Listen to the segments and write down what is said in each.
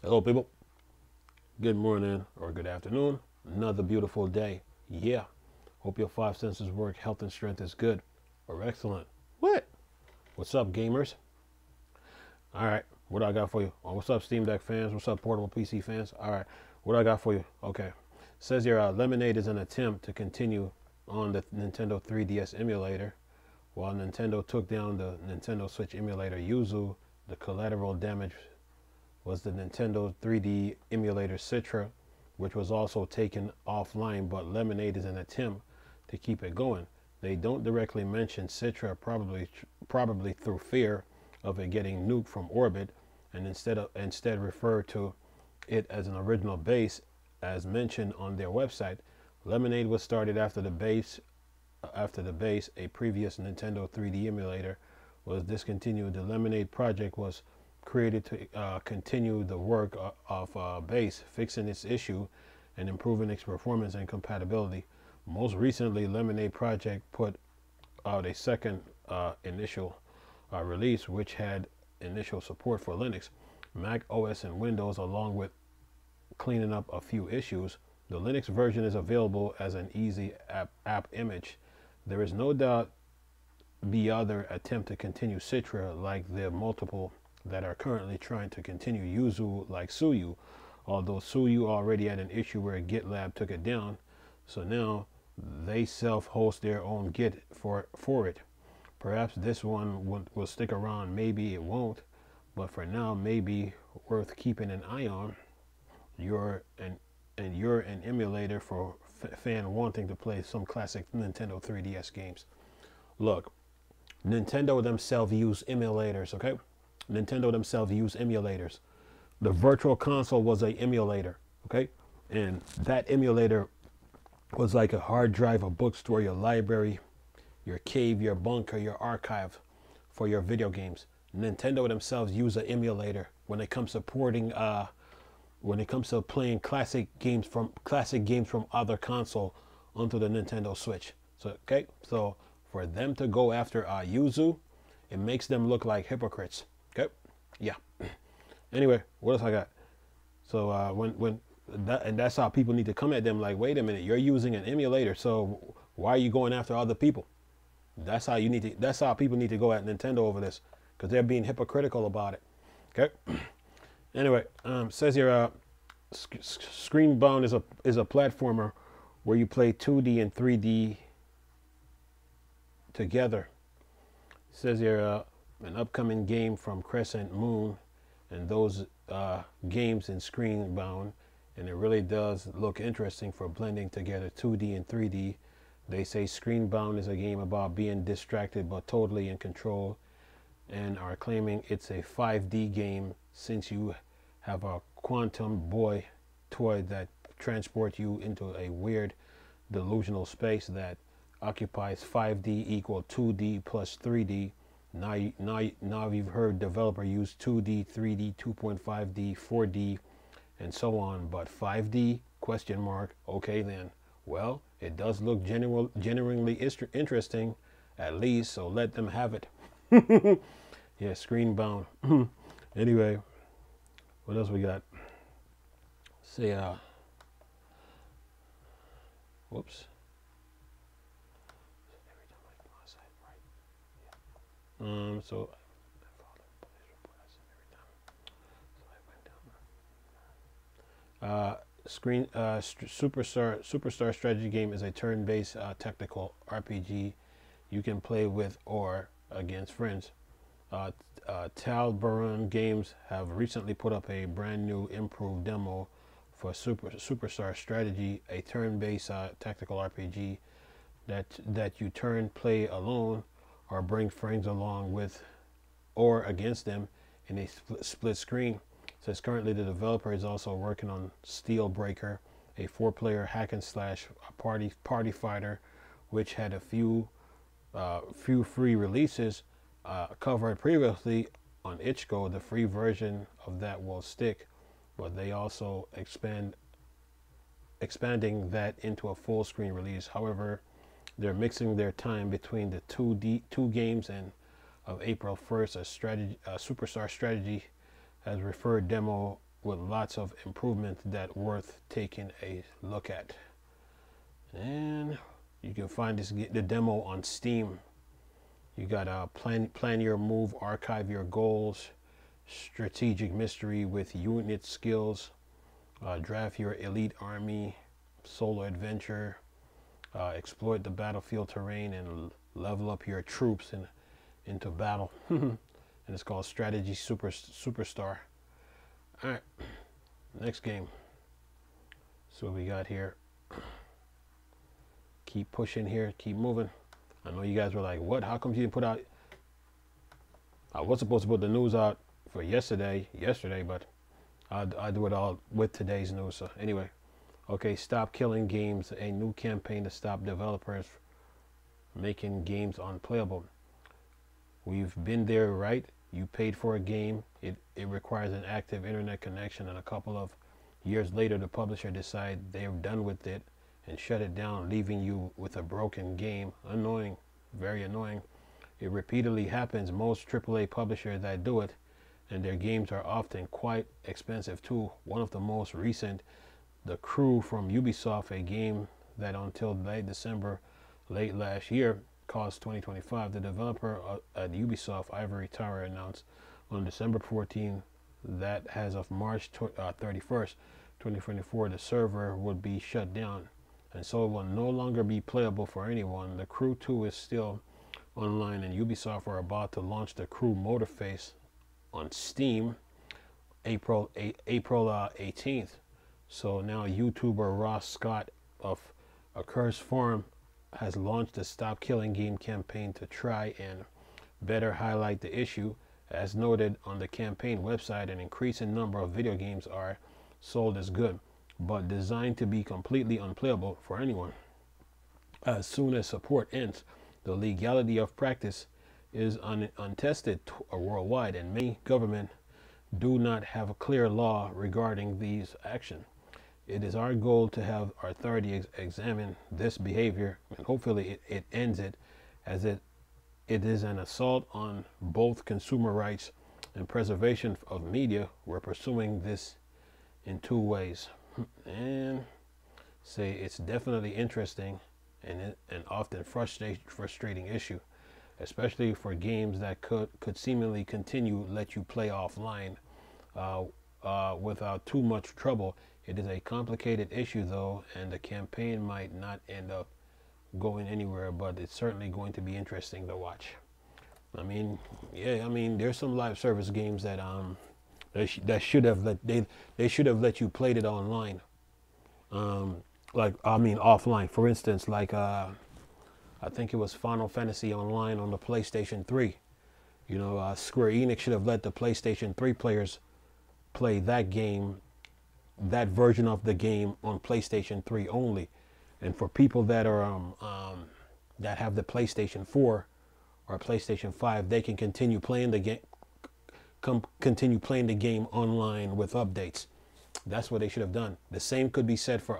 Hello, people. Good morning or good afternoon. Another beautiful day. Yeah. Hope your five senses work. Health and strength is good or excellent. What? What's up, gamers? All right. What I got for you? Oh, what's up, Steam Deck fans? What's up, portable PC fans? All right. What I got for you? Okay. Says here, Lemonade is an attempt to continue on the Nintendo 3DS emulator. While Nintendo took down the Nintendo Switch emulator Yuzu, the collateral damage was the Nintendo 3D emulator Citra, which was also taken offline, but Lemonade is an attempt to keep it going. They don't directly mention Citra, probably through fear of it getting nuked from orbit, and instead refer to it as an original base, as mentioned on their website. Lemonade was started after the base, a previous Nintendo 3D emulator was discontinued. The Lemonade project was created to continue the work of Base, fixing its issue and improving its performance and compatibility. Most recently, Lemonade Project put out a second initial release, which had initial support for Linux, Mac OS, and Windows, along with cleaning up a few issues. The Linux version is available as an easy app image. There is no doubt the other attempt to continue Citra, like the multiple that are currently trying to continue Yuzu, like Suyu, although Suyu already had an issue where GitLab took it down, so now they self-host their own Git for it. Perhaps this one will stick around, maybe it won't, but for now, maybe worth keeping an eye on. You're an emulator for fan wanting to play some classic Nintendo 3DS games. Look, Nintendo themselves use emulators, okay? Nintendo themselves use emulators. The Virtual Console was an emulator, okay? And that emulator was like a hard drive, a bookstore, your library, your cave, your bunker, your archive for your video games. Nintendo themselves use an emulator when it comes to porting, when it comes to playing classic games from other console onto the Nintendo Switch. So okay, so for them to go after Yuzu, it makes them look like hypocrites. Okay, yeah. Anyway, what else I got? So that's how people need to come at them. Like, wait a minute, you're using an emulator, so why are you going after other people? That's how you need to. That's how people need to go at Nintendo over this, because they're being hypocritical about it. Okay. Anyway, says here, Screenbound is a platformer where you play 2D and 3D together. It says here, an upcoming game from Crescent Moon, and those games in Screenbound, and it really does look interesting for blending together 2D and 3D. They say Screenbound is a game about being distracted but totally in control, and are claiming it's a 5D game since you have a quantum boy toy that transports you into a weird delusional space that occupies 5D equal 2D plus 3D. Now you've heard developer use 2D, 3D, 2.5D, 4D, and so on, but 5D? Question mark. Okay then. Well, it does look genuinely interesting, at least, so let them have it. Yeah, Screenbound. Anyway, what else we got? Say, whoops. So Superstar strategy game is a turn-based tactical RPG you can play with or against friends. Talbaran Games have recently put up a brand new improved demo for Superstar Strategy, a turn-based tactical RPG that you play alone or bring friends along with or against them in a split screen. Says currently the developer is also working on Steelbreaker, a 4-player hack and slash party fighter, which had a few free releases covered previously on Itch.io. The free version of that will stick, but they also expanding that into a full screen release. However, they're mixing their time between the two games, and of April 1st, a Superstar Strategy has referred demo with lots of improvement that worth taking a look at. And you can find the demo on Steam. You got plan your move, archive your goals, strategic mystery with unit skills, draft your elite army, solo adventure, exploit the battlefield terrain, and level up your troops into battle. And it's called Strategy Superstar. All right, next game. So what we got here. Keep pushing here, keep moving. I know you guys were like, what? How come you didn't put out? I was supposed to put the news out for yesterday, but I'll do it all with today's news. So anyway, okay, Stop Killing Games, a new campaign to stop developers making games unplayable. We've been there, right? You paid for a game. It requires an active internet connection, and a couple of years later, the publisher decides they're done with it and shut it down, leaving you with a broken game. Annoying, very annoying. It repeatedly happens. Most AAA publishers that do it, and their games are often quite expensive too. One of the most recent, The Crew from Ubisoft, a game that until late December, late last year, cost $20.25. The developer at Ubisoft, Ivory Tower, announced on December 14 that as of March 31st, 2024, the server would be shut down, and so it will no longer be playable for anyone. The Crew 2 is still online, and Ubisoft are about to launch the Crew Motorface on Steam April 18th. So now YouTuber Ross Scott of A Cursed Farm has launched a Stop Killing Game campaign to try and better highlight the issue. As noted on the campaign website, an increasing number of video games are sold as good, but designed to be completely unplayable for anyone. As soon as support ends, the legality of practice is untested worldwide, and many governments do not have a clear law regarding these actions. It is our goal to have authority examine this behavior, and hopefully it ends it, as it is an assault on both consumer rights and preservation of media. We're pursuing this in two ways. And say it's definitely interesting and often frustrating issue, especially for games that could seemingly continue let you play offline without too much trouble. It is a complicated issue though, and the campaign might not end up going anywhere, but it's certainly going to be interesting to watch. I mean, yeah, I mean, there's some live service games that that should have they should have let you play it online. Like, I mean, offline. For instance, like I think it was Final Fantasy Online on the PlayStation 3. You know, Square Enix should have let the PlayStation 3 players play that game, that version of the game on PlayStation 3 only. And for people that are that have the PlayStation 4 or PlayStation 5, they can continue playing the game. Continue playing the game online with updates. That's what they should have done. The same could be said for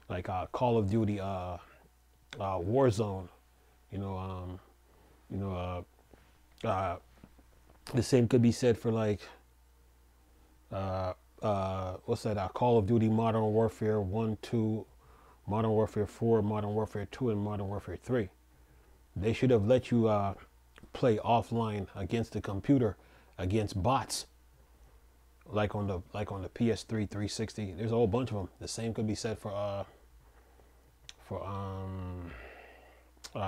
like Call of Duty Warzone. The same could be said for like what's that? Call of Duty Modern Warfare 1, 2, Modern Warfare 4, Modern Warfare 2, and Modern Warfare 3. They should have let you play offline against the computer, against bots, like on the PS3 360. There's a whole bunch of them. The same could be said for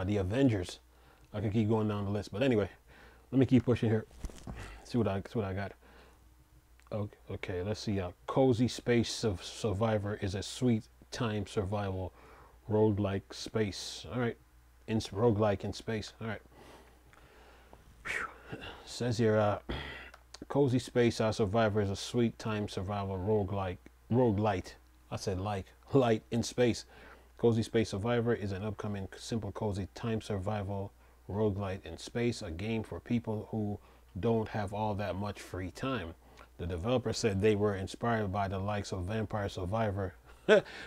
the Avengers. I could keep going down the list, but anyway, let me keep pushing here. See what I got. Okay, let's see. Cozy Space Survivor is a sweet time survival roguelike space. All right, roguelike in space. All right. Says here, Cozy Space Survivor is a sweet time survival roguelite. I said light in space. Cozy Space Survivor is an upcoming simple cozy time survival roguelite in space, a game for people who don't have all that much free time. The developer said they were inspired by the likes of Vampire Survivor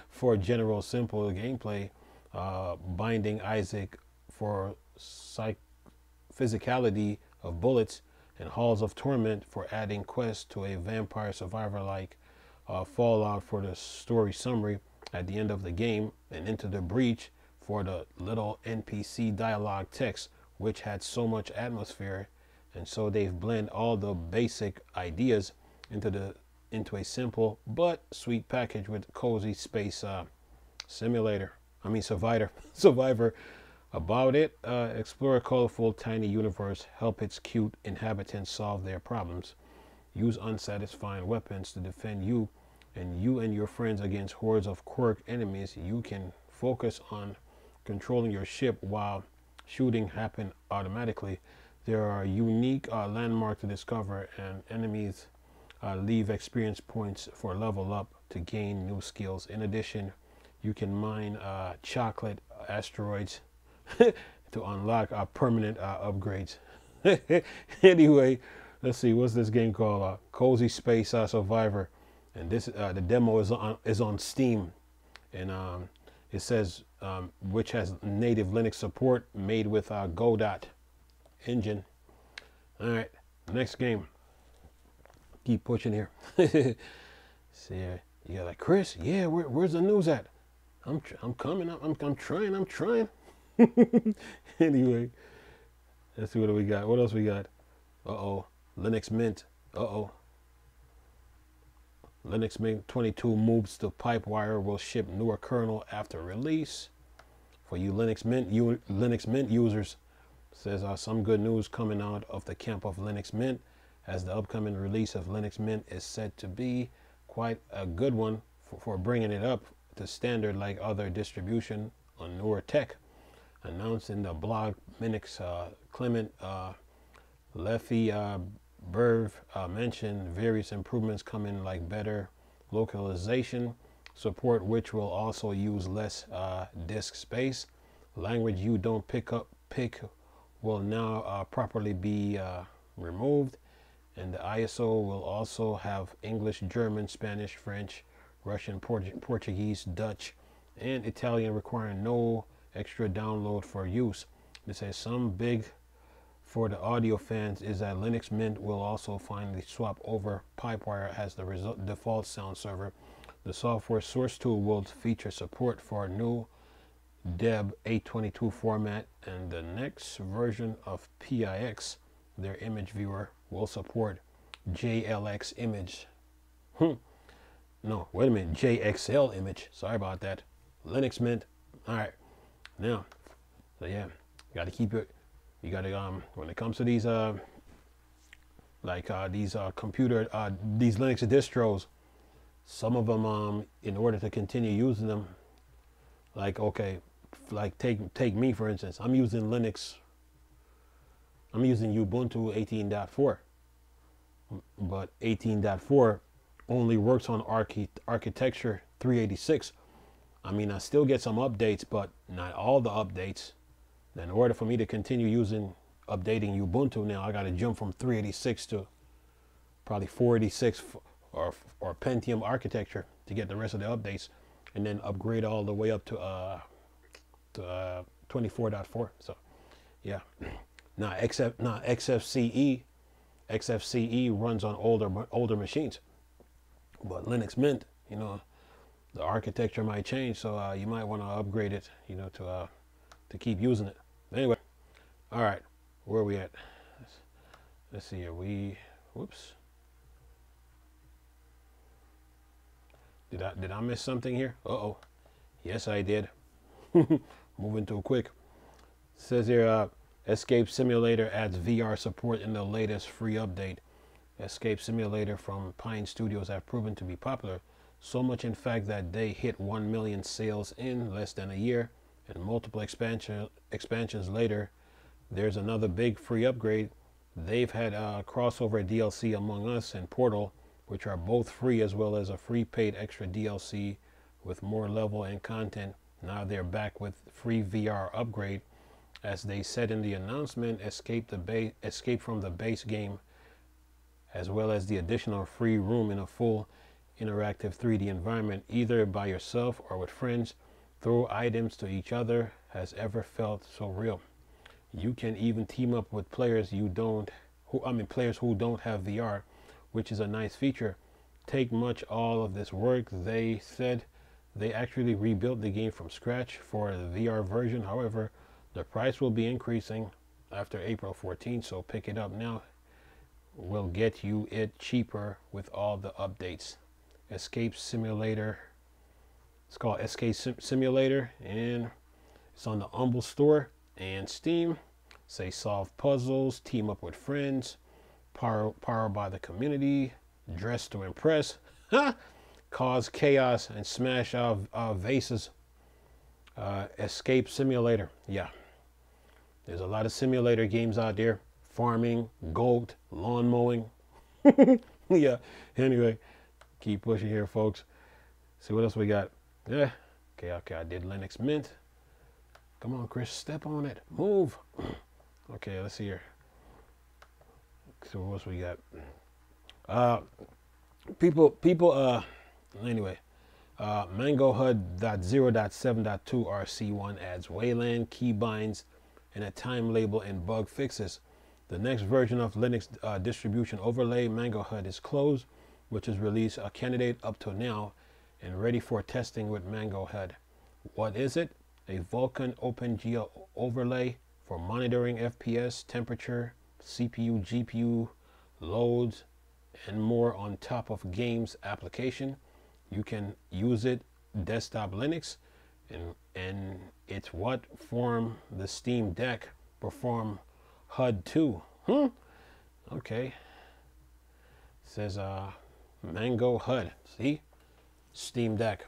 for general simple gameplay, Binding Isaac for physicality of bullets, and Halls of Torment for adding quests to a Vampire Survivor like Fallout for the story summary at the end of the game, and Into the Breach for the little NPC dialogue text, which had so much atmosphere. And so they've blended all the basic ideas into a simple but sweet package with cozy space survivor. About it, explore a colorful, tiny universe, help its cute inhabitants solve their problems, use unsatisfying weapons to defend you and your friends against hordes of quirk enemies. You can focus on controlling your ship while shooting happen automatically. There are unique landmarks to discover, and enemies leave experience points for level up to gain new skills. In addition, you can mine chocolate asteroids to unlock permanent upgrades. Anyway, let's see, what's this game called? Cozy Space Survivor, and this the demo is on Steam, and it says which has native Linux support, made with Godot engine. All right, next game. Keep pushing here. See, yeah, like Chris. Yeah, where's the news at? I'm coming. I'm trying. Anyway, let's see what we got. What else we got? Linux Mint. Linux Mint 22 moves to Pipewire, will ship newer kernel after release. For you Linux Mint users, says some good news coming out of the camp of Linux Mint, as the upcoming release of Linux Mint is said to be quite a good one for bringing it up to standard like other distribution on newer tech. Announced in the blog, Linux Clement Lefebvre mentioned various improvements coming, like better localization support, which will also use less disk space. Language you don't pick will now properly be removed, and the ISO will also have English, German, Spanish, French, Russian, Portuguese, Dutch, and Italian, requiring no extra download for use. It says some big for the audio fans is that Linux Mint will also finally swap over Pipewire as the default sound server. The software source tool will feature support for a new DEB 822 format, and the next version of PIX, their image viewer, will support JLX image. No, wait a minute, JXL image. Sorry about that. Linux Mint. All right. Now, so yeah, you got to keep it. You got to when it comes to these computer these Linux distros, some of them in order to continue using them, like take me for instance. I'm using Linux. I'm using Ubuntu 18.4, but 18.4 only works on architecture 386. I mean, I still get some updates, but not all the updates. In order for me to continue updating Ubuntu now, I got to jump from 386 to probably 486 or Pentium architecture to get the rest of the updates, and then upgrade all the way up to 24.4. So yeah, now XFCE runs on older machines, but Linux Mint, you know, the architecture might change, so you might want to upgrade it, you know, to keep using it. Anyway, all right, where are we at? Let's see here. Whoops. Did I miss something here? Yes, I did. Moving too quick. Says here, Escape Simulator adds VR support in the latest free update. Escape Simulator from Pine Studios have proven to be popular, so much in fact that they hit 1 million sales in less than a year, and multiple expansions later, there's another big free upgrade. They've had crossover DLC Among Us and Portal, which are both free, as well as a free paid extra DLC with more level and content. Now they're back with free VR upgrade. As they said in the announcement, escape from the base game, as well as the additional free room in a full interactive 3D environment, either by yourself or with friends. Throw items to each other has ever felt so real. You can even team up with players who players who don't have VR, which is a nice feature. Take much all of this work. They said they actually rebuilt the game from scratch for the VR version. However, the price will be increasing after April 14th, so pick it up now. We'll get you it cheaper with all the updates. Escape Simulator. It's called Escape Simulator, and it's on the Humble Store and Steam. Say solve puzzles, team up with friends, power by the community, dress to impress, cause chaos, and smash vases. Escape Simulator. Yeah, there's a lot of simulator games out there. Farming, goat, lawn mowing. Yeah. Anyway, keep pushing here, folks. See what else we got. Yeah. Okay. I did Linux Mint. Come on, Chris. Step on it. Move. Okay. Let's see here. So what else we got? Anyway. Mango HUD.0.7.2 RC1 adds Wayland, keybinds, and a time label and bug fixes. The next version of Linux distribution overlay, Mango HUD, is closed, which is released a candidate up to now and ready for testing with Mango HUD. What is it? A Vulkan OpenGL overlay for monitoring FPS, temperature, CPU, GPU, loads, and more on top of games application. You can use it desktop Linux, and it's what form the Steam Deck perform HUD 2. Okay. It says Mango HUD. See? Steam Deck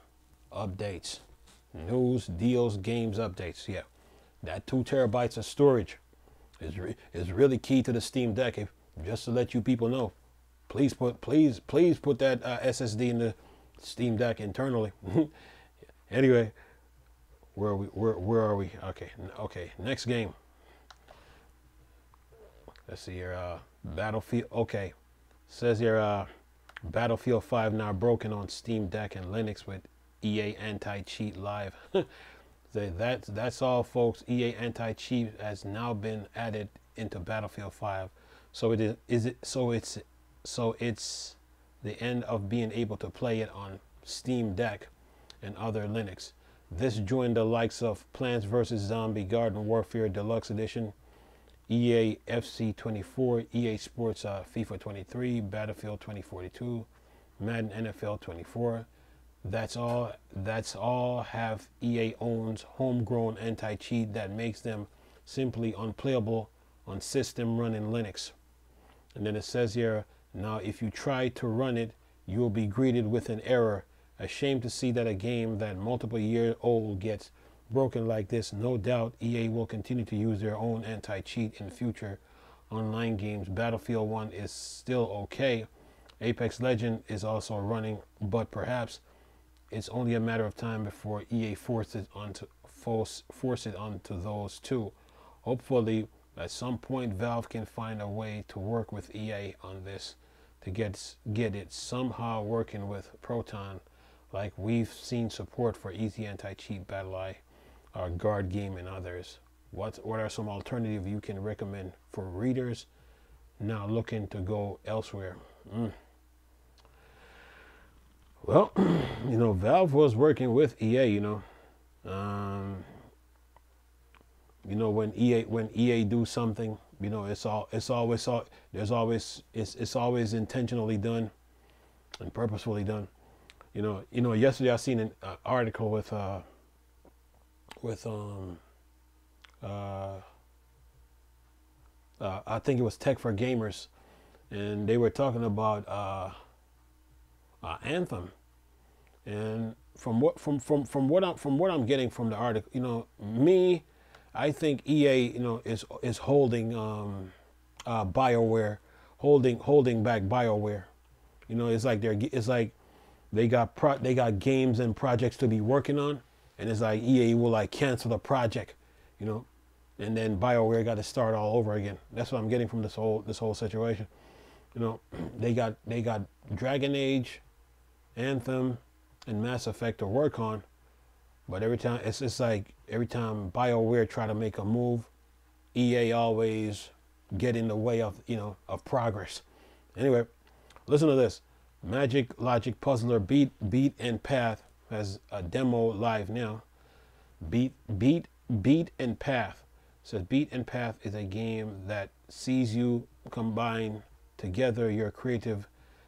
updates. News, deals, games updates. Yeah. That 2 terabytes of storage is really key to the Steam Deck. Just to let you people know. Please put that SSD in the Steam Deck internally. Anyway, where are we? Okay. Next game. Let's see here. Battlefield. Okay. Says here, Battlefield 5 now broken on Steam Deck and Linux with EA Anti-Cheat Live. That's all, folks. EA Anti-Cheat has now been added into Battlefield 5. So it's the end of being able to play it on Steam Deck and other Linux. This joined the likes of Plants vs. Zombie Garden Warfare Deluxe Edition, EA FC 24, EA Sports FIFA 23, Battlefield 2042, Madden NFL 24. That's all have EA owns homegrown anti-cheat that makes them simply unplayable on system running Linux. And then it says here, now if you try to run it, you'll be greeted with an error. A shame to see that a game that multiple years old gets broken like this. No doubt EA will continue to use their own anti-cheat in future online games. Battlefield 1 is still okay. Apex Legend is also running, but perhaps it's only a matter of time before EA force it onto those two. Hopefully at some point Valve can find a way to work with EA on this to get it somehow working with Proton, like we've seen support for Easy Anti-Cheat, BattlEye, Guard Game, and others. What are some alternatives you can recommend for readers now looking to go elsewhere? Well, Valve was working with EA. When EA do something, it's always intentionally done and purposefully done. Yesterday I seen an article with I think it was Tech for Gamers, and they were talking about Anthem, and from what I'm getting from the article, I think EA, is holding BioWare, holding back BioWare. It's like they got games and projects to be working on, and it's like EA will cancel the project, and then BioWare got to start all over again. That's what I'm getting from this whole situation. They got Dragon Age, Anthem, and Mass Effect to work on, but every time BioWare try to make a move, EA always get in the way of, of progress. Anyway, listen to this. Magic Logic Puzzler Beat and Path has a demo live now. Beat and Path. Says Beat and Path is a game that sees you combine together your creative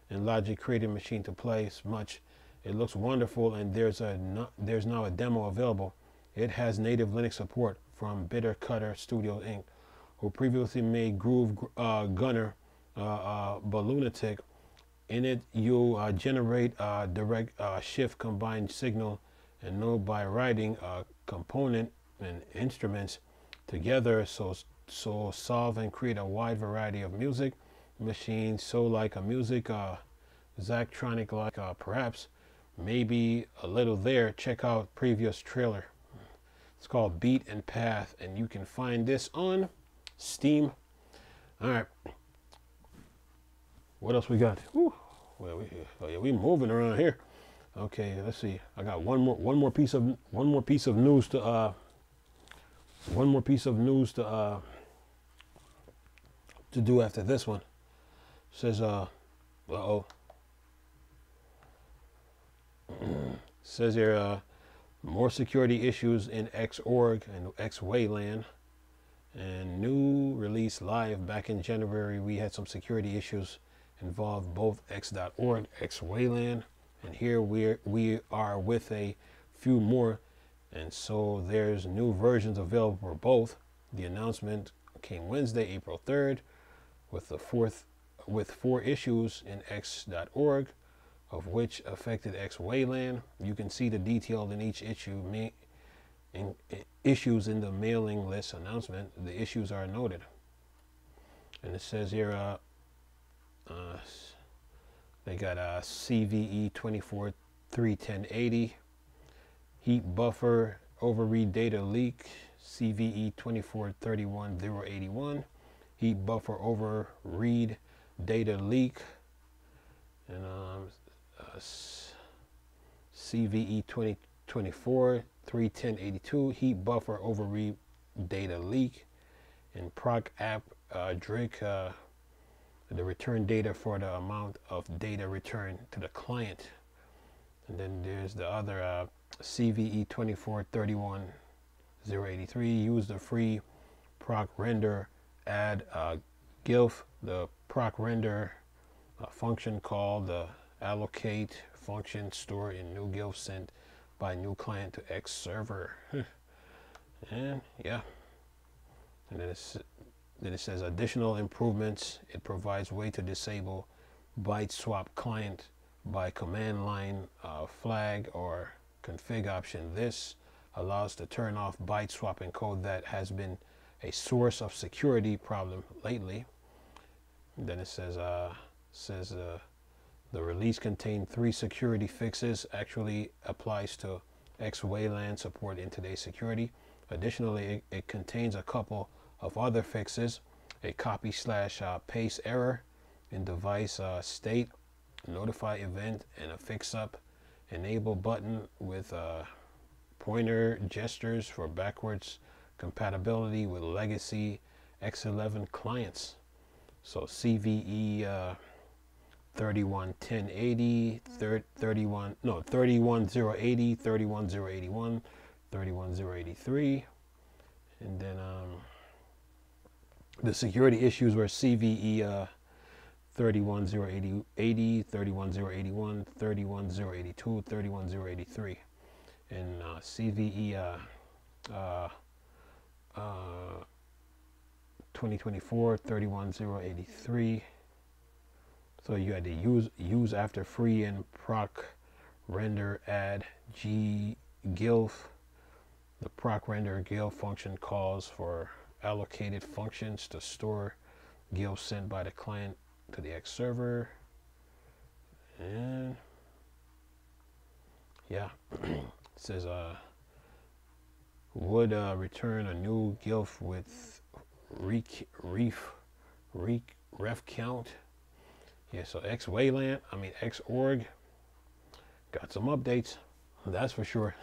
and logic creative machine to play much. It looks wonderful, and there's now a demo available. It has native Linux support from Bitter Cutter Studio Inc., who previously made Groove Gunner, Balloonatic. In it, you generate a direct shift combined signal and node by writing a component and instruments together, so solve and create a wide variety of music machines. So like a music Zachtronic, like perhaps maybe a little there. Check out previous trailer. It's called Beat and Path, and you can find this on Steam. All right, what else we got? Whew. Well, we moving around here. Okay, let's see. I got one more piece of news to do after this one. It says says here more security issues in Xorg and Xwayland, and new release live. Back in January, we had some security issues involved both X.org, Xwayland, and here we are with a few more, and so there's new versions available for both. The announcement came Wednesday, April 3rd, with 4 issues in X.org, of which affected Xwayland. You can see the detail in each issue, issues in the mailing list announcement. The issues are noted, and it says here they got a CVE 24.3.1080 heap buffer overread data leak, CVE 24.31.081 heap buffer overread data leak, and CVE 2024.3.1082 heap buffer overread data leak, and proc app Drake the return data for the amount of data returned to the client. And then there's the other CVE 24.31.083 use the free proc render add GILF, the proc render function called the allocate function store in new GILF sent by new client to X server. And yeah, and then it says additional improvements. It provides way to disable byte swap client by command line flag or config option. This allows to turn off byte swapping code that has been a source of security problem lately. And then it says the release contained 3 security fixes, actually applies to Xwayland support in today's security. Additionally, it contains a couple of other fixes: a copy/paste error in device state, notify event, and a fix-up enable button with pointer gestures for backwards compatibility with legacy X11 clients. So CVE 31.1080, 31080, 31081, 31083, and then the security issues were CVE 31080, 31081, 31082, 31083, and CVE 2024 31083. So you had to use after free and proc render add GILF. The proc render GILF function calls for allocated functions to store GILF sent by the client to the X server. And yeah, it says would return a new GILF with ref count. Yeah, so Xwayland, Xorg got some updates, that's for sure.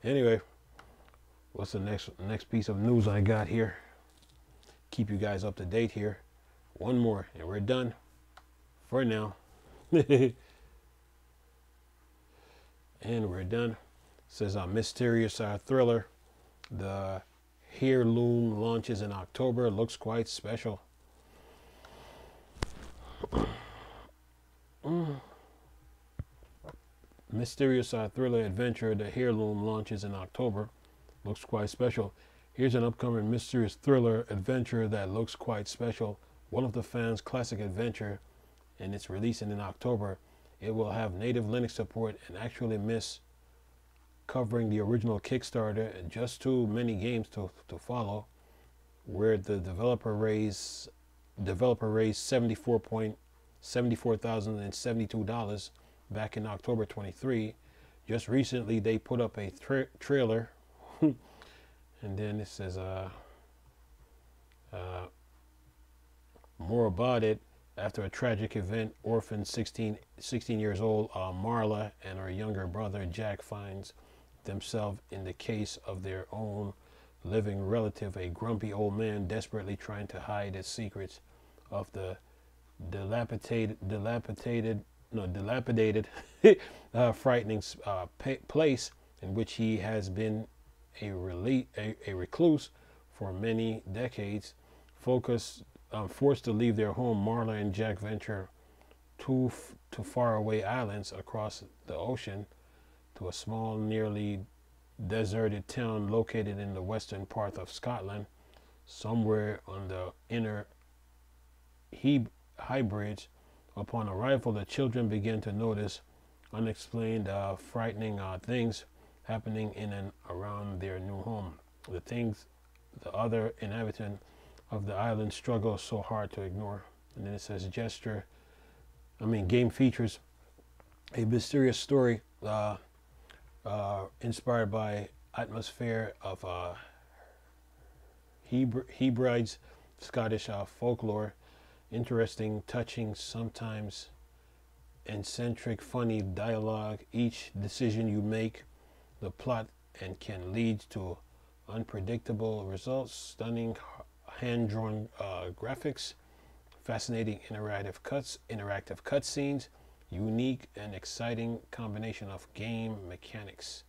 Anyway, what's the next piece of news I got here? keep you guys up to date here. One more and we're done for now. And we're done. It says a mysterious thriller. The Heirloom launches in October. Looks quite special. Mysterious thriller adventure. The Heirloom launches in October. Looks quite special. Here's an upcoming mysterious thriller adventure that looks quite special. One of the fans' classic adventure, and it's releasing in October. It will have native Linux support and actually miss covering the original Kickstarter and just too many games to follow, where the developer raised $74,072 back in October 23. Just recently they put up a trailer and then it says more about it. After a tragic event, orphaned 16 years old Marla and her younger brother Jack finds themselves in the case of their own living relative, a grumpy old man desperately trying to hide his secrets of the dilapidated, frightening place in which he has been a recluse for many decades. Forced to leave their home, Marla and Jack venture to faraway islands across the ocean to a small, nearly deserted town located in the western part of Scotland, somewhere on the inner High Bridge. Upon arrival, the children begin to notice unexplained, frightening things happening in and around their new home. The other inhabitant of the island struggle so hard to ignore. And then it says game features a mysterious story inspired by atmosphere of Hebrides Scottish folklore. Interesting, touching, sometimes eccentric, funny dialogue. Each decision you make, the plot and can lead to unpredictable results. Stunning hand-drawn graphics, fascinating interactive cutscenes, unique and exciting combination of game mechanics.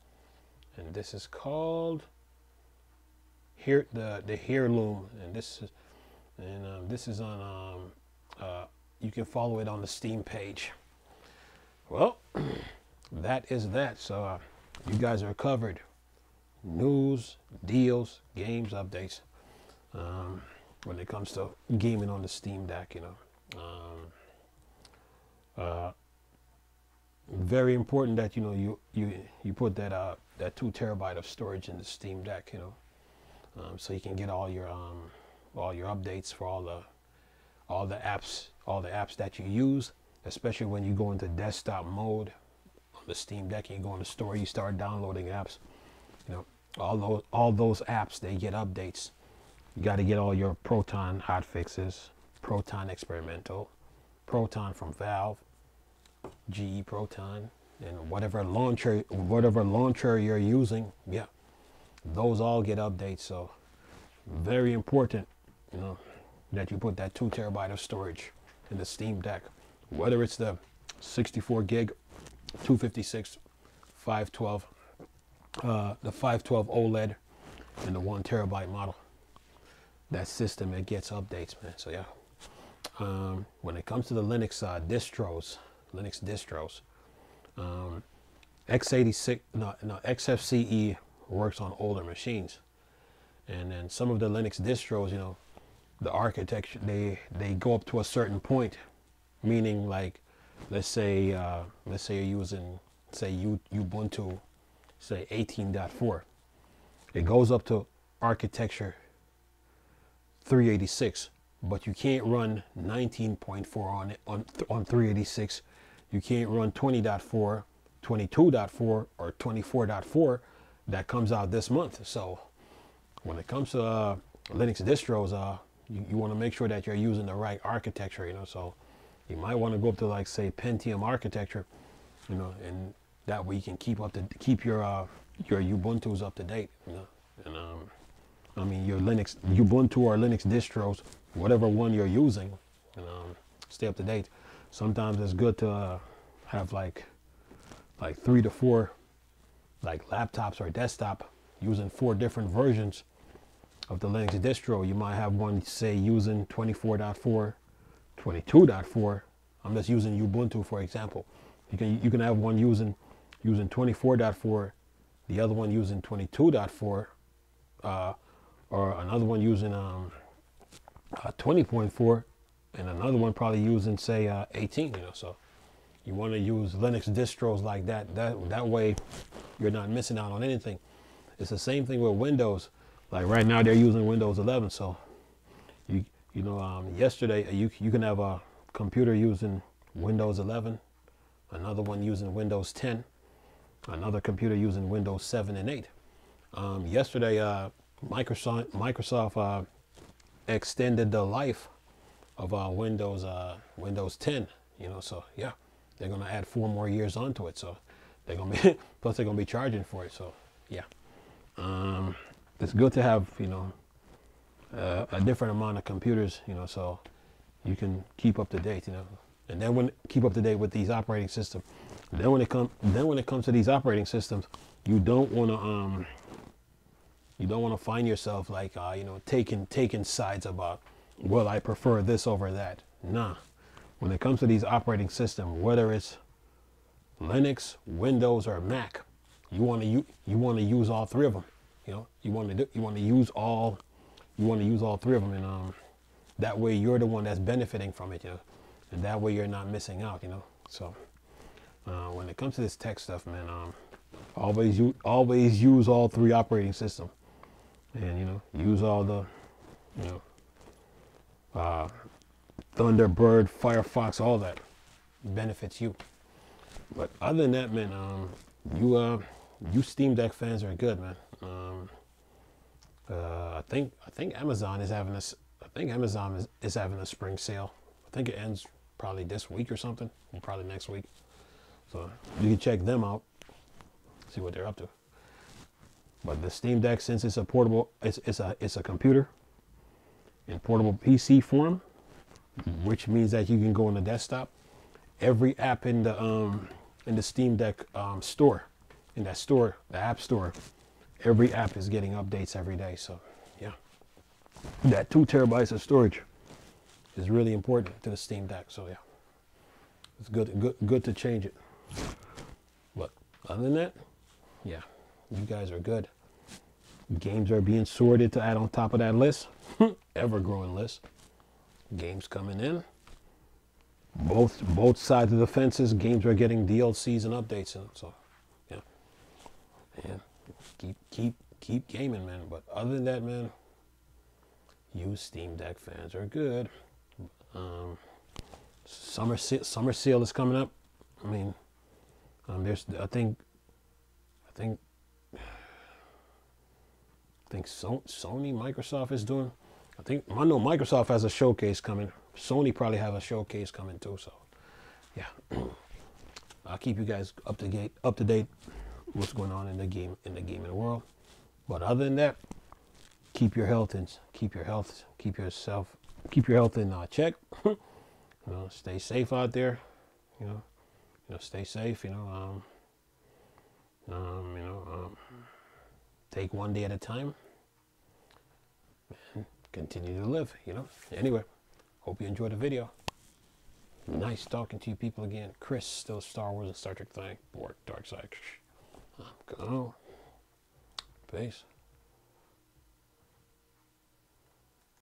And this is called the Heirloom, and this is on you can follow it on the Steam page. Well, that is that. So you guys are covered. News, deals, games, updates. When it comes to gaming on the Steam Deck, very important that you put that 2 terabyte of storage in the Steam Deck, so you can get all your updates for all the apps that you use, especially when you go into desktop mode on the Steam Deck and you go in the store, you start downloading apps. All those apps, they get updates. You got to get all your Proton hotfixes, Proton Experimental, Proton from Valve, GE Proton, and whatever launcher you're using. Yeah, those all get updates. So very important, that you put that 2 terabyte of storage in the Steam Deck, whether it's the 64 gig, 256, 512, the 512 OLED, and the 1 terabyte model. That system, it gets updates, man. So yeah, when it comes to the Linux distros, XFCE works on older machines, and then some of the Linux distros, the architecture, they go up to a certain point, meaning like, let's say you're using, say, Ubuntu, say 18.4. It goes up to architecture 386, but you can't run 19.4 on it on 386. You can't run 20.4, 22.4, or 24.4 that comes out this month. So when it comes to Linux distros, you want to make sure that you're using the right architecture, so you might want to go up to, like, say, Pentium architecture, and that way you can keep your Ubuntu's up to date, and I mean, your Linux, Ubuntu or Linux distros, whatever one you're using, and stay up to date. Sometimes it's good to have like 3 to 4 like laptops or desktop using 4 different versions of the Linux distro. You might have one, say, using 24.4, 22.4. I'm just using Ubuntu for example. You can have one using 24.4, the other one using 22.4, or another one using 20.4, and another one probably using, say, 18. So you want to use Linux distros like that. That way you're not missing out on anything. It's the same thing with Windows. Like right now they're using Windows 11. So yesterday you can have a computer using Windows 11, another one using Windows 10, another computer using Windows 7 and 8. Yesterday Microsoft extended the life of Windows 10. So yeah, they're gonna add 4 more years onto it. So they're gonna be plus they're gonna be charging for it. So yeah, it's good to have a different amount of computers. So you can keep up to date. And then keep up to date with these operating systems. Then when it comes to these operating systems, you don't want to find yourself like taking sides about, well, I prefer this over that. Nah. When it comes to these operating systems, whether it's Linux, Windows, or Mac, you want to use all 3 of them. You want to use all 3 of them, and that way you're the one that's benefiting from it. And that way you're not missing out. So when it comes to this tech stuff, man, always use all 3 operating systems, and use all the Thunderbird, Firefox, all that benefits you. But other than that, man, you Steam Deck fans are good, man. I think Amazon is having a spring sale. I think it ends probably this week or something, or probably next week. So you can check them out, see what they're up to. But the Steam Deck, since it's a portable, it's a computer in portable PC form, which means that you can go on the desktop. Every app in the Steam Deck store, in that store, the App Store, every app is getting updates every day. So yeah, that 2 terabytes of storage is really important to the Steam Deck. So yeah, it's good to change it. But other than that, yeah, you guys are good. Games are being sorted to add on top of that list, ever-growing list. Games coming in. Both sides of the fences, games are getting DLCs and updates. So yeah, and keep gaming, man. But other than that, man, you Steam Deck fans are good. Summer sale is coming up. I mean, there's I think Sony, Microsoft is doing. I know Microsoft has a showcase coming. Sony probably have a showcase coming too. So yeah, I'll keep you guys up to date what's going on in the gaming world. But other than that, keep your health in check. Stay safe out there. Stay safe. Take one day at a time and continue to live. Anyway, hope you enjoyed the video. Nice talking to you people again. Chris, still Star Wars and Star Trek thing. Borg, Dark Side. I'm gone. Peace.